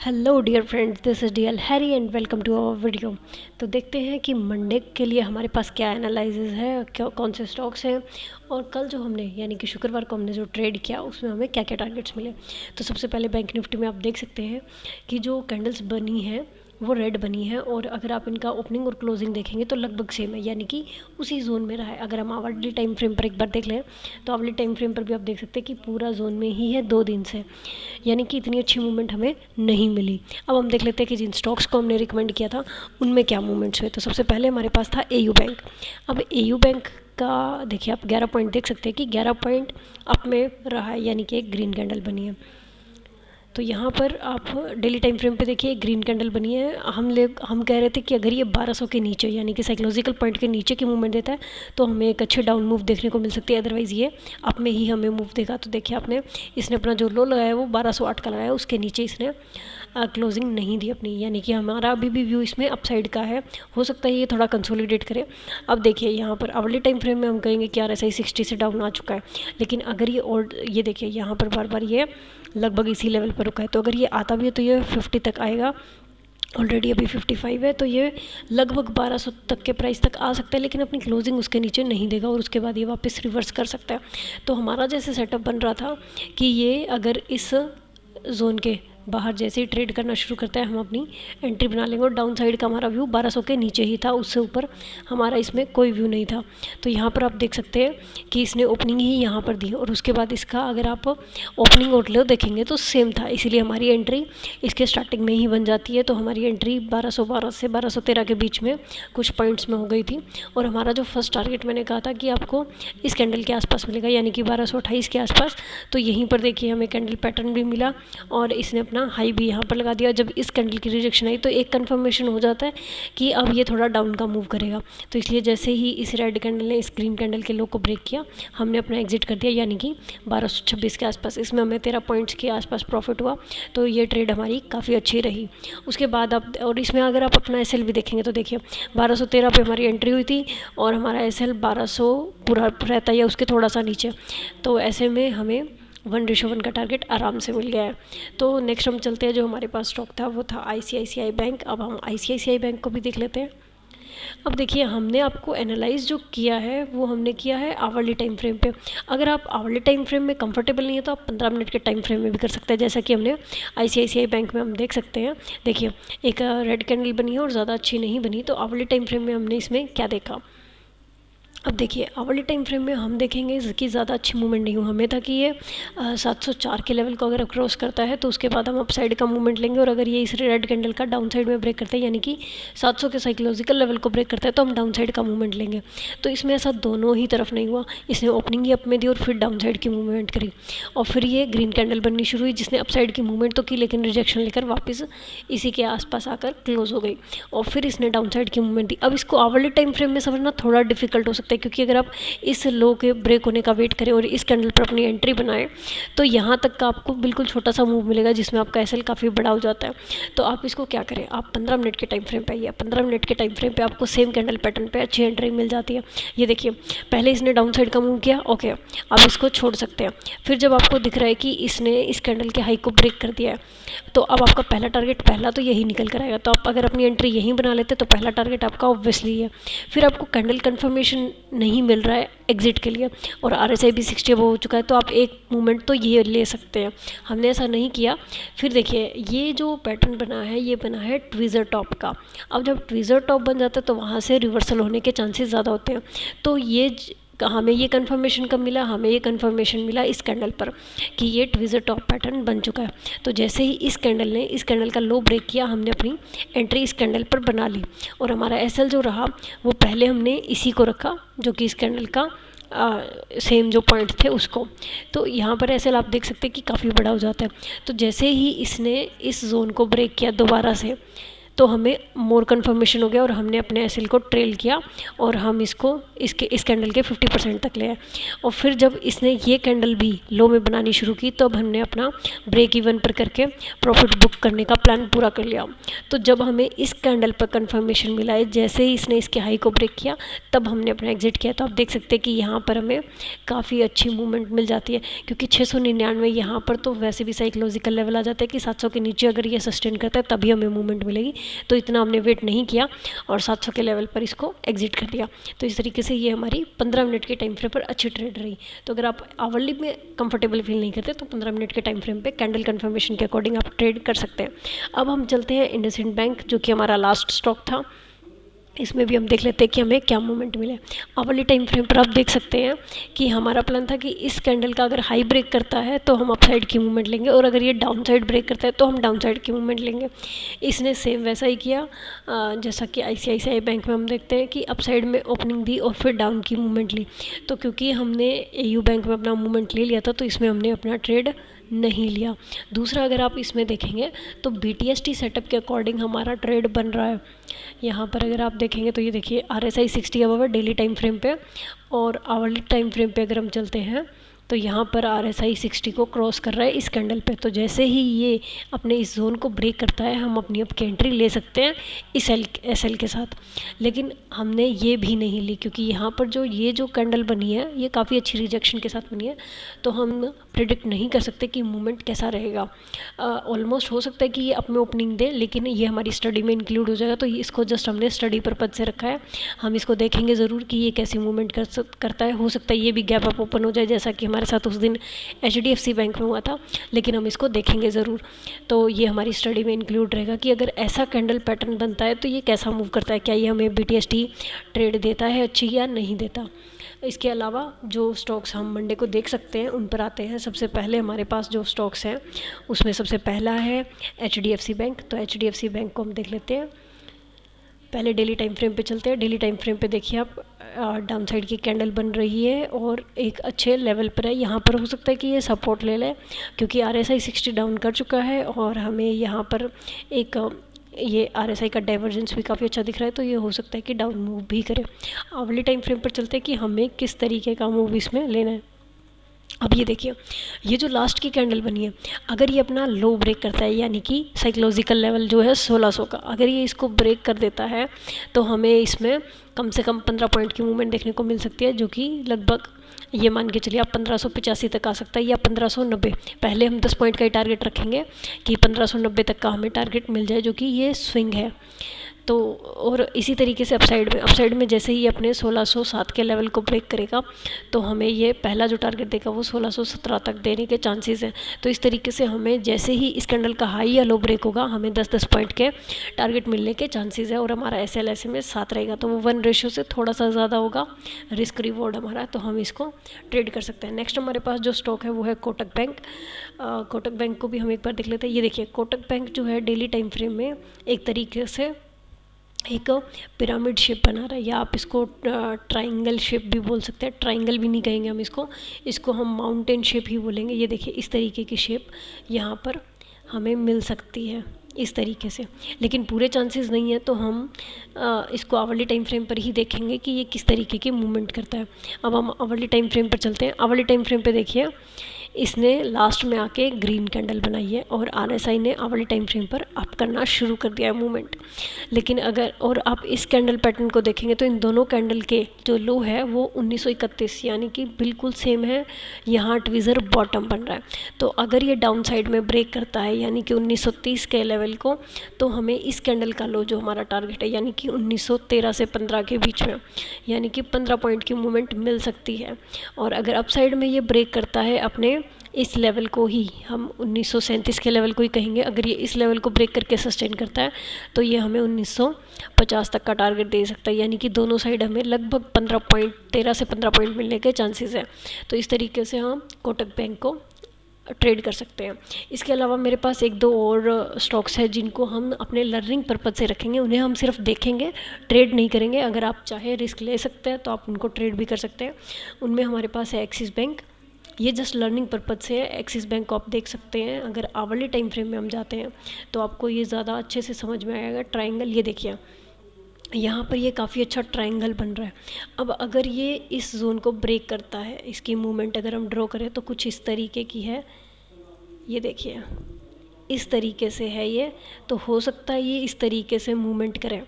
Hello dear friends, this is DL Harry and welcome to our video. तो देखते हैं कि मंडे के लिए हमारे पास क्या एनालिसिस है, क्या कौन से स्टॉक्स हैं और कल जो हमने यानी कि शुक्रवार को हमने जो ट्रेड किया उसमें हमें क्या क्या टारगेट्स मिले। तो सबसे पहले बैंक निफ्टी में आप देख सकते हैं कि जो कैंडल्स बनी हैं वो रेड बनी है और अगर आप इनका ओपनिंग और क्लोजिंग देखेंगे तो लगभग सेम है, यानी कि उसी जोन में रहा है। अगर हम आवरली टाइम फ्रेम पर एक बार देख लें तो आवरली टाइम फ्रेम पर भी आप देख सकते हैं कि पूरा जोन में ही है 2 दिन से, यानी कि इतनी अच्छी मूवमेंट हमें नहीं मिली। अब हम देख लेते हैं कि जिन स्टॉक्स को हमने रिकमेंड किया था उनमें क्या मूवमेंट्स हुए। तो सबसे पहले हमारे पास था एयू बैंक। अब एयू बैंक का देखिए आप 11 पॉइंट देख सकते हैं कि 11 पॉइंट अप में रहा है, यानी कि एक ग्रीन कैंडल बनी है। तो यहाँ पर आप डेली टाइम फ्रेम पे देखिए ग्रीन कैंडल बनी है। हम कह रहे थे कि अगर ये 1200 के नीचे यानी कि साइकोलॉजिकल पॉइंट के नीचे की मूवमेंट देता है तो हमें एक अच्छे डाउन मूव देखने को मिल सकती है, अदरवाइज़ ये अप में ही हमें मूव देगा। तो देखिए आपने इसने अपना जो लो लगाया है वो 1208 का लगाया है, उसके नीचे इसने क्लोजिंग नहीं दी अपनी, यानी कि हमारा अभी भी व्यू इसमें अपसाइड का है। हो सकता है ये थोड़ा कंसोलिडेट करे। अब देखिए यहाँ पर आवरली टाइम फ्रेम में हम कहेंगे कि यार ऐसा ही 60 से डाउन आ चुका है, लेकिन अगर ये और ये देखिए यहाँ पर बार बार ये लगभग इसी लेवल पर रुका है। तो अगर ये आता भी है तो ये 50 तक आएगा, ऑलरेडी अभी 55 है, तो ये लगभग 1200 तक के प्राइस तक आ सकता है, लेकिन अपनी क्लोजिंग उसके नीचे नहीं देगा और उसके बाद ये वापस रिवर्स कर सकता है। तो हमारा जैसे सेटअप बन रहा था कि ये अगर इस जोन के बाहर जैसे ही ट्रेड करना शुरू करता है हम अपनी एंट्री बना लेंगे। और डाउन साइड का हमारा व्यू 1200 के नीचे ही था, उससे ऊपर हमारा इसमें कोई व्यू नहीं था। तो यहाँ पर आप देख सकते हैं कि इसने ओपनिंग ही यहाँ पर दी और उसके बाद इसका अगर आप ओपनिंग और लो देखेंगे तो सेम था, इसीलिए हमारी एंट्री इसके स्टार्टिंग में ही बन जाती है। तो हमारी एंट्री 1212 से 1213 के बीच में कुछ पॉइंट्स में हो गई थी और हमारा जो फर्स्ट टारगेट मैंने कहा था कि आपको इस कैंडल के आसपास मिलेगा, यानी कि 1228 के आसपास। तो यहीं पर देखिए हमें कैंडल पैटर्न भी मिला और इसने अपना हाई भी यहाँ पर लगा दिया। जब इस कैंडल की रिजेक्शन आई तो एक कंफर्मेशन हो जाता है कि अब ये थोड़ा डाउन का मूव करेगा। तो इसलिए जैसे ही इस रेड कैंडल ने इस ग्रीन कैंडल के लो को ब्रेक किया हमने अपना एग्जिट कर दिया, यानी कि 1226 के आसपास। इसमें हमें 13 पॉइंट्स के आसपास प्रॉफिट हुआ, तो ये ट्रेड हमारी काफ़ी अच्छी रही। उसके बाद आप और इसमें अगर आप अपना एसएल भी देखेंगे तो देखिए 1213 पे हमारी एंट्री हुई थी और हमारा एसएल 1200 पूरा रहता है या उसके थोड़ा सा नीचे। तो ऐसे में हमें 1:1 का टारगेट आराम से मिल गया है। तो नेक्स्ट हम चलते हैं, जो हमारे पास स्टॉक था वो था आईसीआईसीआई बैंक। अब हम आईसीआईसीआई बैंक को भी देख लेते हैं। अब देखिए हमने आपको एनालाइज जो किया है वो हमने किया है आवरली टाइम फ्रेम पे। अगर आप आवरली टाइम फ्रेम में कंफर्टेबल नहीं है तो आप 15 मिनट के टाइम फ्रेम में भी कर सकते हैं, जैसा कि हमने आईसीआईसीआई बैंक में हम देख सकते हैं। देखिए एक रेड कैंडल बनी है और ज़्यादा अच्छी नहीं बनी, तो आवरली टाइम फ्रेम में हमने इसमें क्या देखा। अब देखिए आवरली टाइम फ्रेम में हम देखेंगे इसकी ज़्यादा अच्छी मूवमेंट नहीं हुई। हमें था कि ये 704 के लेवल को अगर क्रॉस करता है तो उसके बाद हम अप साइड का मूवमेंट लेंगे, और अगर ये इस रेड कैंडल का डाउन साइड में ब्रेक करता है यानी कि 700 के साइकोलॉजिकल लेवल को ब्रेक करता है तो हम डाउन साइड का मूवमेंट लेंगे। तो इसमें ऐसा दोनों ही तरफ नहीं हुआ, इसने ओपनिंग ही अप में दी और फिर डाउन साइड की मूवमेंट करी और फिर ये ग्रीन कैंडल बननी शुरू हुई जिसने अप साइड की मूवमेंट तो की लेकिन रिजेक्शन लेकर वापस इसी के आसपास आकर क्लोज हो गई और फिर इसने डाउन साइड की मूवमेंट दी। अब इसको आवरली टाइम फ्रेम में समझना थोड़ा डिफिकल्ट हो सकता है, क्योंकि अगर आप इस लो के ब्रेक होने का वेट करें और इस कैंडल पर अपनी एंट्री बनाएं तो यहाँ तक का आपको बिल्कुल छोटा सा मूव मिलेगा जिसमें आपका एसएल काफ़ी बड़ा हो जाता है। तो आप इसको क्या करें, आप 15 मिनट के टाइम फ्रेम पे आइए। 15 मिनट के टाइम फ्रेम पे आपको सेम कैंडल पैटर्न पे अच्छी एंट्री मिल जाती है। ये देखिए पहले इसने डाउन साइड का मूव किया, ओके आप इसको छोड़ सकते हैं। फिर जब आपको दिख रहा है कि इसने इस कैंडल के हाई को ब्रेक कर दिया है तो अब आपका पहला टारगेट पहला तो यही निकल कर आएगा। तो आप अगर अपनी एंट्री यहीं बना लेते तो पहला टारगेट आपका ऑब्वियसली है। फिर आपको कैंडल कंफर्मेशन नहीं मिल रहा है एग्जिट के लिए और आरएसआई भी 60 अबव हो चुका है, तो आप एक मूवमेंट तो ये ले सकते हैं। हमने ऐसा नहीं किया। फिर देखिए ये जो पैटर्न बना है ये बना है ट्वीज़र टॉप का। अब जब ट्वीज़र टॉप बन जाता है तो वहाँ से रिवर्सल होने के चांसेस ज़्यादा होते हैं। तो ये हमें ये कंफर्मेशन कब मिला, हमें ये कंफर्मेशन मिला इस कैंडल पर कि ये ट्वीज़र टॉप पैटर्न बन चुका है। तो जैसे ही इस कैंडल ने इस कैंडल का लो ब्रेक किया हमने अपनी एंट्री इस कैंडल पर बना ली और हमारा एसएल जो रहा वो पहले हमने इसी को रखा जो कि इस कैंडल का सेम जो पॉइंट थे उसको। तो यहाँ पर एसएल आप देख सकते हैं कि काफ़ी बड़ा हो जाता है। तो जैसे ही इसने इस जोन को ब्रेक किया दोबारा से तो हमें मोर कन्फर्मेशन हो गया और हमने अपने एसएल को ट्रेल किया और हम इसको इस कैंडल के 50% तक ले आए। और फिर जब इसने ये कैंडल भी लो में बनानी शुरू की तब हमने अपना ब्रेक इवन पर करके प्रॉफिट बुक करने का प्लान पूरा कर लिया। तो जब हमें इस कैंडल पर कन्फर्मेशन मिला है, जैसे ही इसने इसके हाई को ब्रेक किया तब हमने अपना एग्जिट किया। तो आप देख सकते हैं कि यहाँ पर हमें काफ़ी अच्छी मूवमेंट मिल जाती है, क्योंकि 699 यहाँ पर तो वैसे भी साइकोलॉजिकल लेवल आ जाता है कि 700 के नीचे अगर ये सस्टेन करता है तभी हमें मूवमेंट मिलेगी। तो इतना हमने वेट नहीं किया और 700 के लेवल पर इसको एग्जिट कर दिया। तो इस तरीके से ये हमारी 15 मिनट के टाइम फ्रेम पर अच्छी ट्रेड रही। तो अगर आप आवरली में कंफर्टेबल फील नहीं करते तो 15 मिनट के टाइम फ्रेम पे कैंडल कंफर्मेशन के अकॉर्डिंग आप ट्रेड कर सकते हैं। अब हम चलते हैं इंडसइंड बैंक, जो कि हमारा लास्ट स्टॉक था। इसमें भी हम देख लेते हैं कि हमें क्या मूवमेंट मिले। आवरली टाइम फ्रेम पर आप देख सकते हैं कि हमारा प्लान था कि इस कैंडल का अगर हाई ब्रेक करता है तो हम अपसाइड की मूवमेंट लेंगे और अगर ये डाउन साइड ब्रेक करता है तो हम डाउन साइड की मूवमेंट लेंगे। इसने सेम वैसा ही किया जैसा कि आईसीआईसीआई बैंक में हम देखते हैं कि अपसाइड में ओपनिंग दी और फिर डाउन की मूवमेंट ली। तो क्योंकि हमने एयू बैंक में अपना मूवमेंट ले लिया था तो इसमें हमने अपना ट्रेड नहीं लिया। दूसरा, अगर आप इसमें देखेंगे तो बीटीएसटी सेटअप के अकॉर्डिंग हमारा ट्रेड बन रहा है। यहाँ पर अगर आप देखेंगे तो ये देखिए RSI 60 अबव है डेली टाइम फ्रेम पे, और आवरली टाइम फ्रेम पे अगर हम चलते हैं तो यहाँ पर RSI 60 को क्रॉस कर रहा है इस कैंडल पे। तो जैसे ही ये अपने इस जोन को ब्रेक करता है हम अपनी अब की एंट्री ले सकते हैं इस SL के साथ। लेकिन हमने ये भी नहीं ली, क्योंकि यहाँ पर ये जो कैंडल बनी है ये काफ़ी अच्छी रिजेक्शन के साथ बनी है। तो हम प्रिडिक्ट नहीं कर सकते कि मूवमेंट कैसा रहेगा। ऑलमोस्ट हो सकता है कि ये अप में ओपनिंग दे, लेकिन ये हमारी स्टडी में इंक्लूड हो जाएगा। तो इसको जस्ट हमने स्टडी पर्पज से रखा है। हम इसको देखेंगे ज़रूर कि ये कैसी मूवमेंट करता है। हो सकता है ये भी गैप अप ओपन हो जाए, जैसा कि हमारे साथ उस दिन HDFC बैंक में हुआ था, लेकिन हम इसको देखेंगे ज़रूर। तो ये हमारी स्टडी में इंक्लूड रहेगा कि अगर ऐसा कैंडल पैटर्न बनता है तो ये कैसा मूव करता है, क्या ये हमें BTST ट्रेड देता है अच्छी या नहीं देता। इसके अलावा जो स्टॉक्स हम मंडे को देख सकते हैं उन पर आते हैं। सबसे पहले हमारे पास जो स्टॉक्स हैं उसमें सबसे पहला है HDFC बैंक। तो HDFC बैंक को हम देख लेते हैं। पहले डेली टाइम फ्रेम पे चलते हैं। डेली टाइम फ्रेम पे देखिए आप डाउन साइड की कैंडल बन रही है और एक अच्छे लेवल पर है। यहाँ पर हो सकता है कि ये सपोर्ट ले ले, क्योंकि RSI 60 डाउन कर चुका है और हमें यहाँ पर एक ये RSI का डाइवर्जेंस भी काफ़ी अच्छा दिख रहा है। तो ये हो सकता है कि डाउन मूव भी करे। आवरली टाइम फ्रेम पर चलते हैं कि हमें किस तरीके का मूव इसमें लेना है। अब ये देखिए, ये जो लास्ट की कैंडल बनी है, अगर ये अपना लो ब्रेक करता है, यानी कि साइकोलॉजिकल लेवल जो है 1600 का, अगर ये इसको ब्रेक कर देता है तो हमें इसमें कम से कम 15 पॉइंट की मूवमेंट देखने को मिल सकती है, जो कि लगभग ये मान के चलिए आप 1585 तक आ सकता है या 1590। पहले हम 10 पॉइंट का ही टारगेट रखेंगे कि 1590 तक का हमें टारगेट मिल जाए, जो कि ये स्विंग है। तो और इसी तरीके से अपसाइड में जैसे ही अपने 1607 के लेवल को ब्रेक करेगा तो हमें ये पहला जो टारगेट देगा वो 1617 तक देने के चांसेस हैं। तो इस तरीके से हमें जैसे ही इस कैंडल का हाई या लो ब्रेक होगा हमें 10-10 पॉइंट के टारगेट मिलने के चांसेस है, और हमारा SL में 7 रहेगा। तो वो 1 से थोड़ा सा ज़्यादा होगा रिस्क रिवॉर्ड हमारा, तो हम इसको ट्रेड कर सकते हैं। नेक्स्ट हमारे पास जो स्टॉक है वो है कोटक बैंक। कोटक बैंक को भी हम एक बार देख लेते हैं। ये देखिए, कोटक बैंक जो है डेली टाइम फ्रेम में एक तरीके से एक पिरामिड शेप बना रहा है, या आप इसको ट्राइंगल शेप भी बोल सकते हैं। ट्राइंगल भी नहीं कहेंगे हम इसको हम माउंटेन शेप ही बोलेंगे। ये देखिए, इस तरीके की शेप यहाँ पर हमें मिल सकती है इस तरीके से, लेकिन पूरे चांसेस नहीं है। तो हम इसको आवरली टाइम फ्रेम पर ही देखेंगे कि ये किस तरीके की मूवमेंट करता है। अब हम आवरली टाइम फ्रेम पर चलते हैं। आवरली टाइम फ्रेम पे देखिए, इसने लास्ट में आके ग्रीन कैंडल बनाई है और RSI ने आवरली टाइम फ्रेम पर अप करना शुरू कर दिया है मूवमेंट। लेकिन अगर और आप इस कैंडल पैटर्न को देखेंगे तो इन दोनों कैंडल के जो लो है वो 1931 यानी कि बिल्कुल सेम है। यहाँ ट्विज़र बॉटम बन रहा है। तो अगर ये डाउन साइड में ब्रेक करता है यानी कि 1930 के लेवल को, तो हमें इस कैंडल का लो जो हमारा टारगेट है यानी कि 1913 से 15 के बीच में, यानी कि 15 पॉइंट की मूवमेंट मिल सकती है। और अगर अप साइड में ये ब्रेक करता है अपने इस लेवल को ही, हम 1937 के लेवल को ही कहेंगे, अगर ये इस लेवल को ब्रेक करके सस्टेन करता है तो ये हमें 1950 तक का टारगेट दे सकता है, यानी कि दोनों साइड हमें लगभग 13 से 15 पॉइंट मिलने के चांसेस हैं। तो इस तरीके से हम कोटक बैंक को ट्रेड कर सकते हैं। इसके अलावा मेरे पास 1-2 और स्टॉक्स हैं जिनको हम अपने लर्निंग पर्पज़ से रखेंगे। उन्हें हम सिर्फ देखेंगे, ट्रेड नहीं करेंगे। अगर आप चाहे रिस्क ले सकते हैं तो आप उनको ट्रेड भी कर सकते हैं। उनमें हमारे पास है एक्सिस बैंक, ये जस्ट लर्निंग पर्पज से है। एक्सिस बैंक को आप देख सकते हैं, अगर आवरली टाइम फ्रेम में हम जाते हैं तो आपको ये ज़्यादा अच्छे से समझ में आएगा। ट्रायंगल ये देखिए, यहाँ पर ये काफ़ी अच्छा ट्रायंगल बन रहा है। अब अगर ये इस जोन को ब्रेक करता है, इसकी मूवमेंट अगर हम ड्रॉ करें तो कुछ इस तरीके की है। ये देखिए इस तरीके से है ये, तो हो सकता है ये इस तरीके से मूवमेंट करे,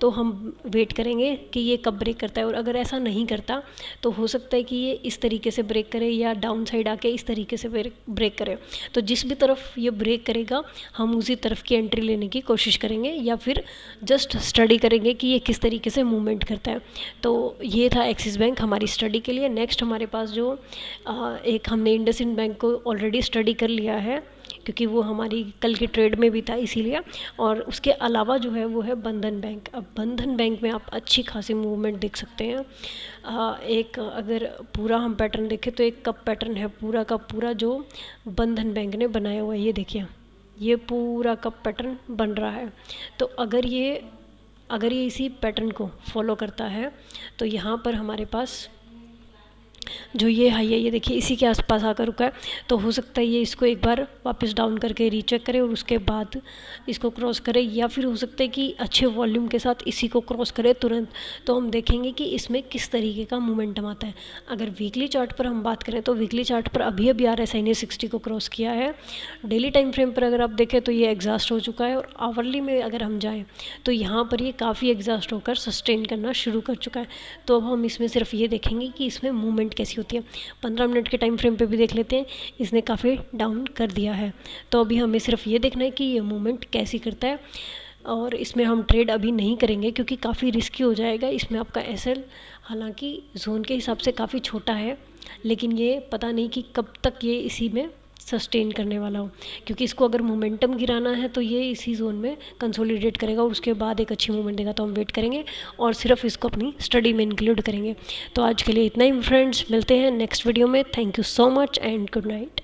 तो हम वेट करेंगे कि ये कब ब्रेक करता है। और अगर ऐसा नहीं करता तो हो सकता है कि ये इस तरीके से ब्रेक करे या डाउन साइड आके इस तरीके से ब्रेक करे। तो जिस भी तरफ ये ब्रेक करेगा हम उसी तरफ की एंट्री लेने की कोशिश करेंगे, या फिर जस्ट स्टडी करेंगे कि ये किस तरीके से मूवमेंट करता है। तो ये था एक्सिस बैंक हमारी स्टडी के लिए। नेक्स्ट हमारे पास जो एक हमने इंडसइंड बैंक को ऑलरेडी स्टडी कर लिया है, क्योंकि वो हमारी कल के ट्रेड में भी था इसीलिए। और उसके अलावा जो है वो है बंधन बैंक। अब बंधन बैंक में आप अच्छी खासी मूवमेंट देख सकते हैं। एक अगर पूरा हम पैटर्न देखें तो एक कप पैटर्न है पूरा का पूरा जो बंधन बैंक ने बनाया हुआ है। ये देखिए ये पूरा कप पैटर्न बन रहा है। तो अगर ये इसी पैटर्न को फॉलो करता है तो यहाँ पर हमारे पास जो ये हाई है, ये देखिए इसी के आसपास आकर रुका है। तो हो सकता है ये इसको एक बार वापस डाउन करके रीचेक करे और उसके बाद इसको क्रॉस करे, या फिर हो सकता है कि अच्छे वॉल्यूम के साथ इसी को क्रॉस करे तुरंत। तो हम देखेंगे कि इसमें किस तरीके का मोमेंटम आता है। अगर वीकली चार्ट पर हम बात करें तो वीकली चार्ट पर अभी RSI ने 60 को क्रॉस किया है। डेली टाइम फ्रेम पर अगर आप देखें तो ये एग्जॉस्ट हो चुका है, और आवरली में अगर हम जाएँ तो यहाँ पर ये काफ़ी एग्जॉस्ट होकर सस्टेन करना शुरू कर चुका है। तो अब हम इसमें सिर्फ ये देखेंगे कि इसमें मूवमेंट कैसी होती है। 15 मिनट के टाइम फ्रेम पे भी देख लेते हैं, इसने काफ़ी डाउन कर दिया है। तो अभी हमें सिर्फ ये देखना है कि ये मूवमेंट कैसी करता है, और इसमें हम ट्रेड अभी नहीं करेंगे क्योंकि काफ़ी रिस्की हो जाएगा। इसमें आपका एसएल हालांकि जोन के हिसाब से काफ़ी छोटा है, लेकिन ये पता नहीं कि कब तक ये इसी में सस्टेन करने वाला हो, क्योंकि इसको अगर मोमेंटम गिराना है तो ये इसी जोन में कंसोलिडेट करेगा और उसके बाद एक अच्छी मूवमेंट देगा। तो हम वेट करेंगे और सिर्फ इसको अपनी स्टडी में इंक्लूड करेंगे। तो आज के लिए इतना ही फ्रेंड्स, मिलते हैं नेक्स्ट वीडियो में। Thank you so much and good night.